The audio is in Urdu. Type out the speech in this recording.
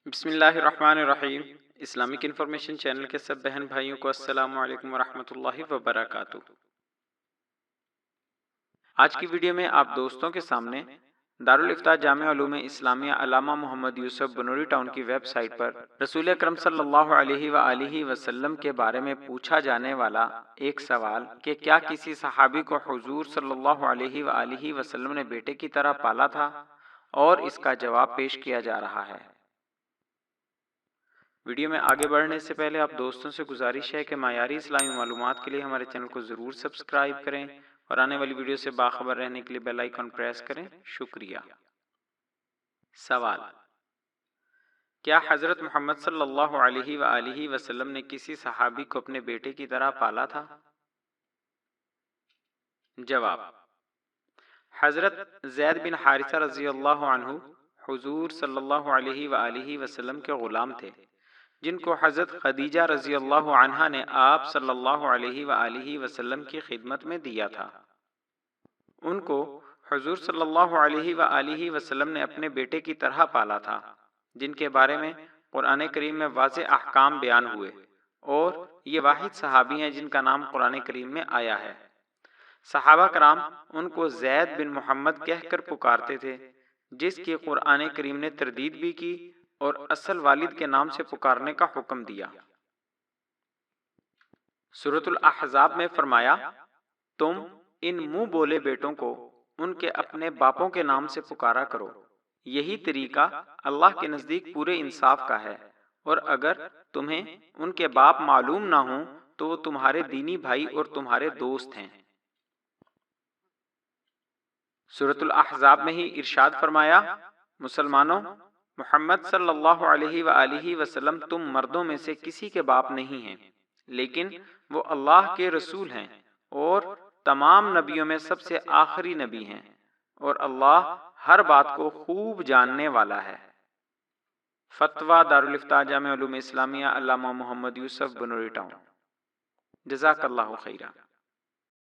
بسم اللہ الرحمن الرحیم۔ اسلامک انفارمیشن چینل کے سب بہن بھائیوں کو السلام علیکم ورحمۃ اللہ وبرکاتہ۔ آج کی ویڈیو میں آپ دوستوں کے سامنے دارالافتاء جامع علوم اسلامیہ علامہ محمد یوسف بنوری ٹاؤن کی ویب سائٹ پر رسول اکرم صلی اللہ علیہ وآلہ وسلم کے بارے میں پوچھا جانے والا ایک سوال کہ کیا کسی صحابی کو حضور صلی اللہ علیہ وآلہ وسلم نے بیٹے کی طرح پالا تھا، اور اس کا جواب پیش کیا جا رہا ہے۔ ویڈیو میں آگے بڑھنے سے پہلے آپ دوستوں سے گزارش ہے کہ معیاری اسلامی معلومات کے لیے ہمارے چینل کو ضرور سبسکرائب کریں اور آنے والی ویڈیو سے باخبر رہنے کے لیے بیل آئیکن پریس کریں۔ شکریہ۔ سوال: کیا حضرت محمد صلی اللہ علیہ وآلہ وسلم نے کسی صحابی کو اپنے بیٹے کی طرح پالا تھا؟ جواب: حضرت زید بن حارثہ رضی اللہ عنہ حضور صلی اللہ علیہ وآلہ وسلم کے غلام تھے، جن کو حضرت خدیجہ رضی اللہ عنہا نے آپ صلی اللہ علیہ وآلہ وسلم کی خدمت میں دیا تھا۔ ان کو حضور صلی اللہ علیہ وآلہ وسلم نے اپنے بیٹے کی طرح پالا تھا، جن کے بارے میں قرآن کریم میں واضح احکام بیان ہوئے، اور یہ واحد صحابی ہیں جن کا نام قرآن کریم میں آیا ہے۔ صحابہ کرام ان کو زید بن محمد کہہ کر پکارتے تھے، جس کی قرآن کریم نے تردید بھی کی اور اصل والد کے نام سے پکارنے کا حکم دیا۔ سورۃ الاحزاب میں فرمایا، تم ان منہ بولے بیٹوں کو ان کے اپنے باپوں کے نام سے پکارا کرو، یہی طریقہ اللہ کے نزدیک پورے انصاف کا ہے، اور اگر تمہیں ان کے باپ معلوم نہ ہوں تو وہ تمہارے دینی بھائی اور تمہارے دوست ہیں۔ سورۃ الاحزاب میں ہی ارشاد فرمایا، مسلمانوں، محمد صلی اللہ علیہ وآلہ وسلم تم مردوں میں سے کسی کے باپ نہیں ہیں، لیکن وہ اللہ کے رسول ہیں اور تمام نبیوں میں سب سے آخری نبی ہیں، اور اللہ ہر بات کو خوب جاننے والا ہے۔ فتویٰ دارالافتاء جامع علوم اسلامیہ علامہ محمد یوسف بنوری ٹاؤن۔ جزاک اللہ خیرہ۔